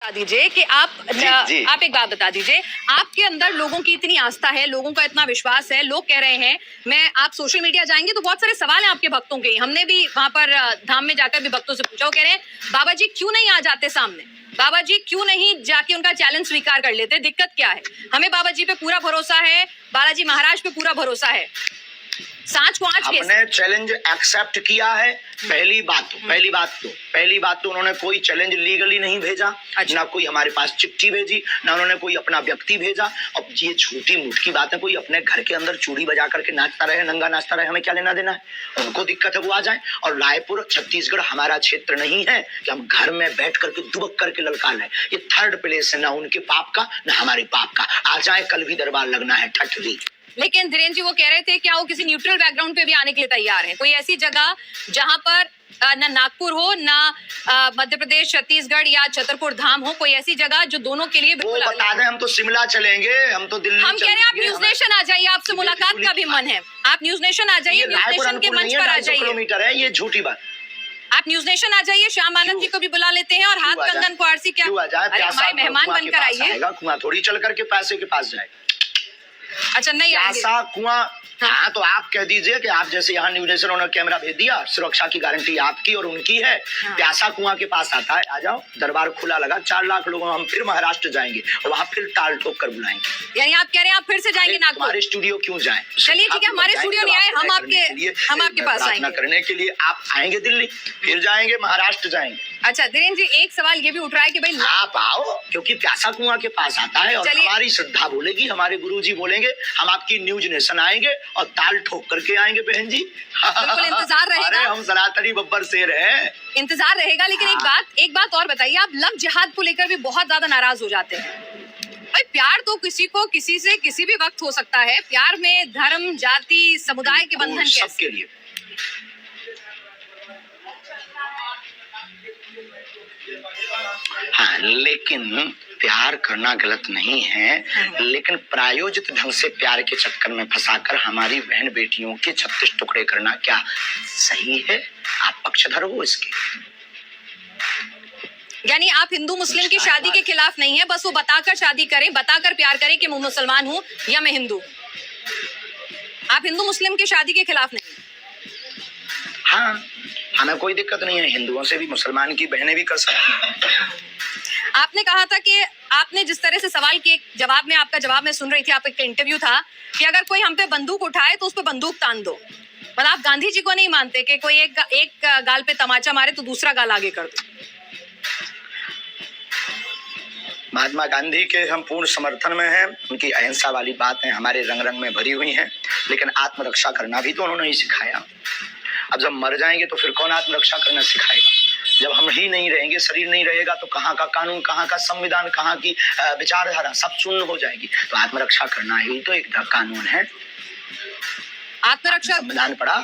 बता दीजिए कि आप एक बात बता दीजिए, आपके अंदर लोगों की इतनी आस्था है, लोगों का इतना विश्वास है, लोग कह रहे हैं आप सोशल मीडिया जाएंगे तो बहुत सारे सवाल हैं आपके भक्तों के। हमने भी वहां पर धाम में जाकर भी भक्तों से पूछा, वो कह रहे हैं बाबा जी क्यों नहीं आ जाते सामने, बाबा जी क्यों नहीं जाके उनका चैलेंज स्वीकार कर लेते, दिक्कत क्या है? हमें बाबा जी पे पूरा भरोसा है, बालाजी महाराज पे पूरा भरोसा है। सांच को आंच हमने चैलेंज एक्सेप्ट किया है। पहली बात तो उन्होंने कोई चैलेंज लीगली नहीं भेजा। अच्छा। ना कोई हमारे पास चिट्ठी भेजी, ना उन्होंने कोई अपना व्यक्ति भेजा। अब ये छोटी मोटी बात है, कोई अपने घर के अंदर चूड़ी बजा करके नाचता रहे, नंगा नाचता रहे, हमें क्या लेना देना है? उनको दिक्कत है वो आ जाए। और रायपुर छत्तीसगढ़ हमारा क्षेत्र नहीं है कि हम घर में बैठ करके दुबक करके ललका लें। ये थर्ड प्लेस है, ना उनके पाप का ना हमारे पाप का। आ जाए, कल भी दरबार लगना है ठठरी। लेकिन धीरेन्द्र जी वो कह रहे थे क्या वो किसी न्यूट्रल बैकग्राउंड पे भी आने के लिए तैयार हैं? कोई ऐसी जगह जहां पर ना नागपुर हो, ना मध्य प्रदेश, छत्तीसगढ़ या छतरपुर धाम हो, कोई ऐसी जगह जो दोनों के लिए बिल्कुल बता दें। हम तो शिमला चलेंगे, हम तो दिल्ली हम कह रहे हैं आप न्यूज नेशन आ जाइए, आपसे मुलाकात का भी मन है। आप न्यूज नेशन आ जाइए, न्यूज नेशन के मंच पर आ जाइए। किलोमीटर है, ये झूठी बात। आप न्यूज नेशन आ जाइए, श्याम आनंद जी को भी बुला लेते हैं और हाथ कंगन को आरसी क्या हमारे मेहमान बनकर आइए। कुआं थोड़ी चल करके पैसे के पास जाए। अच्छा नहीं ऐसा कुआं। हाँ तो आप कह दीजिए कि आप जैसे यहाँ न्यूज नेशन उन्होंने कैमरा भेज दिया, सुरक्षा की गारंटी आपकी और उनकी है। प्यासा कुआं के पास आता है, आ जाओ, दरबार खुला लगा, 4 लाख लोगों हम फिर महाराष्ट्र जाएंगे और वहाँ फिर ताल ठोक कर बुलाएंगे। यानी आप कह रहे हैं आप फिर से जाएंगे नागपुर? हमारे स्टूडियो क्यों जाए? चलिए ठीक है, हमारे स्टूडियो नहीं आए, हम आपके पास आएंगे करने के लिए। आप आएंगे दिल्ली, फिर जाएंगे महाराष्ट्र जाएंगे। अच्छा धीरेन्द्र जी, एक सवाल ये भी उठ रहा है कि भाई आप आओ, क्योंकि प्यासा कुआं के पास आता है और हमारी श्रद्धा बोलेगी, हमारे गुरुजी बोलेंगे, हम आपकी न्यूज नेशन आएंगे और ताल ठोक करके आएंगे बहन जी। बिल्कुल इंतजार रहेगा। अरे हम सनातनी बब्बर शेर हैं, इंतजार रहेगा। लेकिन एक बात और बताइए, आप लव जिहाद को लेकर भी बहुत ज्यादा नाराज हो जाते हैं। भाई प्यार तो किसी को किसी से किसी भी वक्त हो सकता है, प्यार में धर्म, जाति, समुदाय के बंधन सबके लिए। हाँ, लेकिन प्यार करना गलत नहीं है, लेकिन प्रायोजित ढंग से प्यार के चक्कर में फंसाकर हमारी बहन बेटियों के 36 टुकड़े करना क्या सही है? आप पक्षधर हो इसके। यानी आप हिंदू मुस्लिम की शादी के खिलाफ नहीं है, बस वो बताकर शादी करें, बताकर प्यार करें कि मैं मुसलमान हूँ या मैं हिंदू। आप हिंदू मुस्लिम की शादी के खिलाफ नहीं? हाँ, हमें कोई दिक्कत नहीं है, हिंदुओं से भी मुसलमान की बहनें भी कर सकती हैं। आपने कहा था कि आपने जिस तरह से सवाल के जवाब में, आपका जवाब मैं सुन रही थी, आपका इंटरव्यू था कि अगर कोई हम पे बंदूक उठाए तो उस पे बंदूक तान दो। मतलब आप गांधी जी को नहीं मानते कि कोई एक गाल पे तमाचा मारे तो दूसरा गाल आगे कर दो? महात्मा गांधी के हम पूर्ण समर्थन में हैं, उनकी अहिंसा वाली बातें हमारे रंग रंग में भरी हुई हैं, लेकिन आत्मरक्षा करना भी तो उन्होंने ही सिखाया। अब जब मर जाएंगे तो फिर कौन आत्मरक्षा करना सिखाएगा? जब हम ही नहीं रहेंगे, शरीर नहीं रहेगा, तो कहाँ का कानून, कहाँ का संविधान, कहाँ की विचारधारा सब शून्य हो जाएगी। तो आत्मरक्षा करना ही तो एक कानून है। आत्मरक्षा संविधान पढ़ा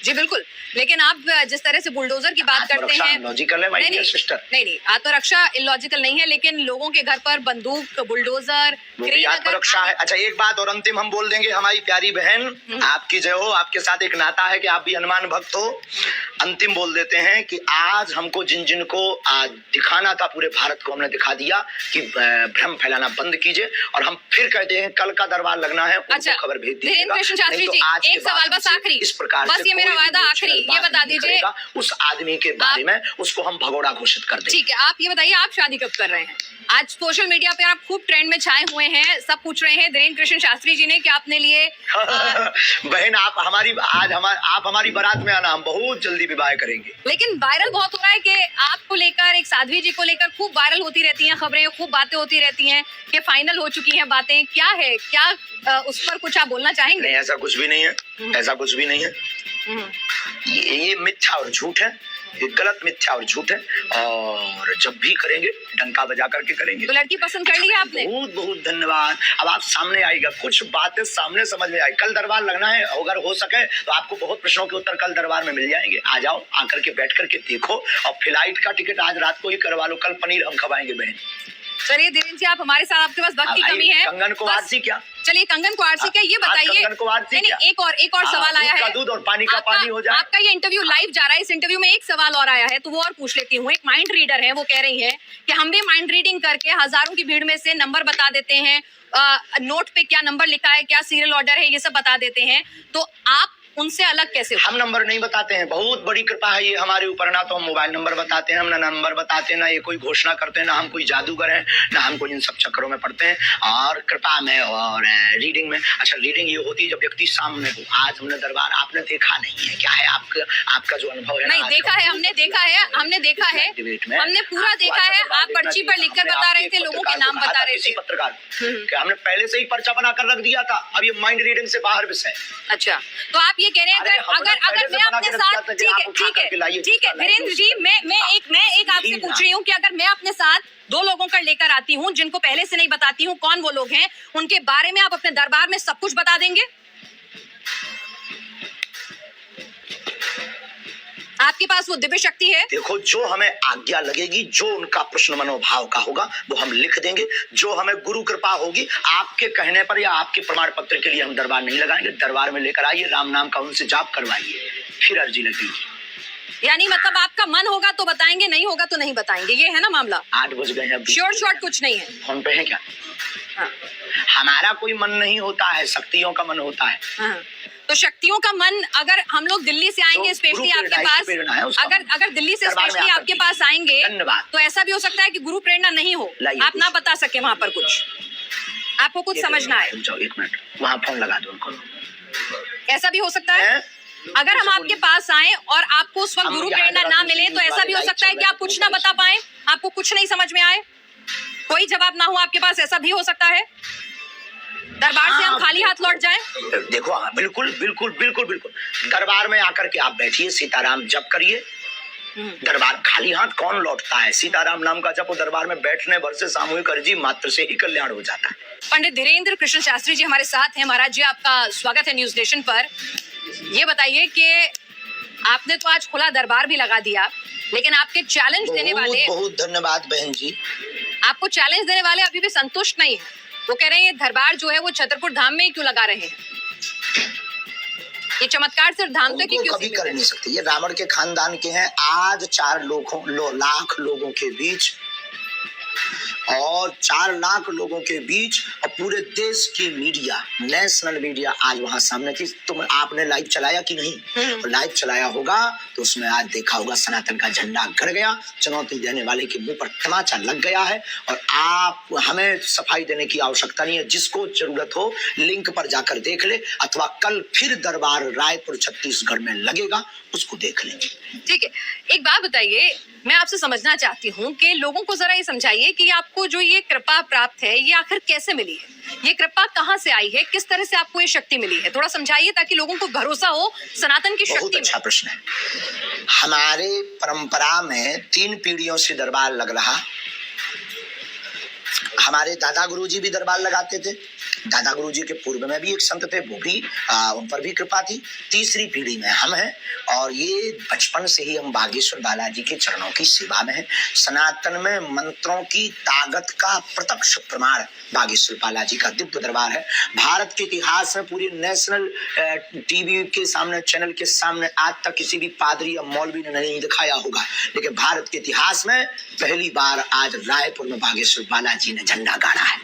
जी बिल्कुल, लेकिन आप जिस तरह से बुलडोजर की बात करते हैं, लॉजिकल है माय डियर सिस्टर। नहीं, आत्मरक्षा इलॉजिकल नहीं है, लेकिन लोगों के घर पर बंदूक, बुलडोजर, आत्मरक्षा है। अच्छा एक बात और अंतिम हम बोल देंगे, हमारी प्यारी बहन आपकी जय हो, आपके साथ एक नाता है कि आप भी हनुमान भक्त हो। अंतिम बोल देते हैं कि आज हमको जिन को आज दिखाना था पूरे भारत को, हमने दिखा दिया कि भ्रम फैलाना बंद कीजिए, और हम फिर कहते हैं कल का दरबार लगना है, उनको खबर भेज दीजिएगा। एक सवाल बस आखिरी, इस प्रकार बस ये मेरा वादा आखिरी, ये बता दीजिए उस आदमी के बारे में, उसको हम भगोड़ा घोषित कर दें। ठीक है, आप ये बताइए आप शादी कब कर रहे हैं? आज सोशल मीडिया पे आप खूब ट्रेंड में छाए हुए हैं, सब पूछ रहे हैं धीरेन्द्र कृष्ण शास्त्री जी ने कि आपने लिए बहन आप हमारी बारात में आना, हम बहुत जल्दी विवाह करेंगे। लेकिन वायरल बहुत हो रहा है कि आपको लेकर, एक साध्वी जी को लेकर खूब वायरल होती रहती हैं खबरें, खूब बातें होती रहती हैं कि फाइनल हो चुकी हैं बातें। क्या है, क्या उस पर कुछ आप बोलना चाहेंगे? नहीं, ऐसा कुछ भी नहीं है, ऐसा कुछ भी नहीं है। ये मिथ्या और झूठ है, ये गलत मिथ्या और झूठ है, और जब भी करेंगे डंका बजा करके करेंगे। तो लड़की पसंद कर ली है आपने? बहुत बहुत धन्यवाद। अब आप सामने आएगा, कुछ बातें सामने समझ में आई। कल दरबार लगना है, अगर हो सके तो आपको बहुत प्रश्नों के उत्तर कल दरबार में मिल जाएंगे। आ जाओ, आकर के बैठ करके देखो, और फ्लाइट का टिकट आज रात को ही करवा लो, कल पनीर हम खवाएंगे बहन। चलिए धीरेन्द्र जी, आप हमारे साथ, आपके पास वक्त की कमी है। कंगन को आरसी क्या चलिए कंगन कुआरसी का ये बताइए, नहीं एक और सवाल आया है, दूध और पानी का पानी हो जाए। आपका ये इंटरव्यू लाइव जा रहा है, इस इंटरव्यू में एक सवाल और आया है तो वो और पूछ लेती हूँ। एक माइंड रीडर है, वो कह रही है कि हम भी माइंड रीडिंग करके हजारों की भीड़ में से नंबर बता देते हैं, नोट पे क्या नंबर लिखा है, क्या सीरियल ऑर्डर है, ये सब बता देते हैं, तो आप उनसे अलग कैसे हो? हम नंबर नहीं बताते हैं, बहुत बड़ी कृपा है ये हमारे ऊपर। ना तो हम मोबाइल नंबर बताते हैं, हम ना नंबर बताते हैं, ना ये कोई घोषणा करते हैं, ना हम कोई जादूगर हैं, ना हम कोई इन सब चक्करों में पड़ते हैं। और कृपा में और रीडिंग में, अच्छा रीडिंग ये होती है जब व्यक्ति सामने हो। आज हमने दरबार आपने देखा नहीं है, क्या है आपका जो अनुभव है? नहीं देखा है, हमने देखा है, हमने पूरा देखा है। आप पर्ची पर लिखकर बता रहे थे, लोगों के नाम बता रहे थे। पत्रकार क्या हमने पहले से ही पर्चा बनाकर रख दिया था, अब ये माइंड रीडिंग से बाहर विषय। अच्छा, तो आप ये कह रहे हैं अगर मैं अपने साथ, ठीक है धीरेन्द्र जी, मैं एक आपसे पूछ रही हूँ कि अगर मैं अपने साथ 2 लोगों का लेकर आती हूँ जिनको पहले से नहीं बताती हूँ कौन वो लोग हैं, उनके बारे में आप अपने दरबार में सब कुछ बता देंगे? आपके पास वो दिव्य शक्ति है? देखो, जो हमें आज्ञा लगेगी, जो उनका प्रश्न मनोभाव का होगा वो हम लिख देंगे। जो हमें गुरु कृपा होगी, आपके कहने पर या आपके प्रमाण पत्र के लिए हम दरबार नहीं लगाएंगे। दरबार में लेकर आइए, राम नाम का उनसे जाप करवाइए, फिर अर्जी लगेगी। यानी मतलब आपका मन होगा तो बताएंगे, नहीं होगा तो नहीं बताएंगे, ये है ना मामला? 8 बज गए हैं, श्योर शॉर्ट कुछ नहीं है। फोन पे है क्या? हाँ। हमारा कोई मन नहीं होता है, शक्तियों का मन होता है। हाँ। तो शक्तियों का मन, अगर हम लोग दिल्ली से आएंगे स्पेशली आपके पास, अगर दिल्ली से स्पेशली आपके पास आएंगे तो ऐसा भी हो सकता है कि गुरु प्रेरणा नहीं हो, आप ना बता सके वहां पर कुछ, आपको कुछ समझना है। 1 मिनट, वहाँ फोन लगा दो उनको। ऐसा भी हो सकता है अगर हम आपके पास आए और आपको उस वक्त गुरु प्रेरणा ना मिले, तो ऐसा भी हो सकता है कि आप कुछ ना बता पाए, आपको कुछ नहीं समझ में आए, कोई जवाब ना हो आपके पास, ऐसा भी हो सकता है। दरबार से हम खाली हाथ लौट जाएं? देखो, बिल्कुल बिल्कुल बिल्कुल बिल्कुल। दरबार में आकर के आप बैठिए, सीताराम जप करिए। दरबार खाली हाथ कौन लौटता है? सीताराम नाम का जप दरबार में बैठने भर से सामूहिक अर्जी मात्र से ही कल्याण हो जाता है। पंडित धीरेन्द्र कृष्ण शास्त्री जी हमारे साथ हैं। महाराज जी, आपका स्वागत है न्यूज नेशन पर। ये बताइए कि आपने तो आज खुला दरबार भी लगा दिया, लेकिन आपके चैलेंज देने वाले, बहुत धन्यवाद बहन जी, आपको चैलेंज देने वाले अभी भी संतुष्ट नहीं है। वो कह रहे हैं ये दरबार जो है वो छतरपुर धाम में ही क्यों लगा रहे हैं, ये चमत्कार सिर्फ धाम तक ही क्यों कभी कर नहीं सकते। ये रावण के खानदान के हैं। आज 4 लाख लोगों के बीच और 4 लाख लोगों के बीच और पूरे देश की मीडिया, नेशनल मीडिया आज वहां सामने थी। तुम आपने लाइव चलाया कि नहीं? लाइव चलाया होगा तो उसमें आज देखा होगा सनातन का झंडा गड़ गया, चुनौती देने वाले के मुंह पर तमाचा लग गया है। और आप, हमें सफाई देने की आवश्यकता नहीं है। जिसको जरूरत हो लिंक पर जाकर देख ले, अथवा कल फिर दरबार रायपुर छत्तीसगढ़ में लगेगा, उसको देख लेंगे। ठीक है, एक बात बताइए, मैं आपसे समझना चाहती हूँ कि लोगों को जरा ये समझाइए कि आपको जो ये कृपा प्राप्त है ये आखिर कैसे मिली है, ये कृपा कहाँ से आई है, किस तरह से आपको ये शक्ति मिली है, थोड़ा समझाइए ताकि लोगों को भरोसा हो सनातन की शक्ति में। बहुत अच्छा प्रश्न है। हमारे परंपरा में 3 पीढ़ियों से दरबार लग रहा। हमारे दादा गुरुजी भी दरबार लगाते थे। दादा गुरुजी के पूर्व में भी एक संत थे, वो भी उन पर भी कृपा थी। तीसरी पीढ़ी में हम हैं और ये बचपन से ही हम बागेश्वर बालाजी के चरणों की सेवा में हैं। सनातन में मंत्रों की ताकत का प्रत्यक्ष प्रमाण बागेश्वर बालाजी का दिव्य दरबार है। भारत के इतिहास में पूरी नेशनल टीवी के सामने, चैनल के सामने आज तक किसी भी पादरी या मौलवी ने नहीं दिखाया होगा, लेकिन भारत के इतिहास में पहली बार आज रायपुर में बागेश्वर बालाजी ने झंडा गाड़ा है।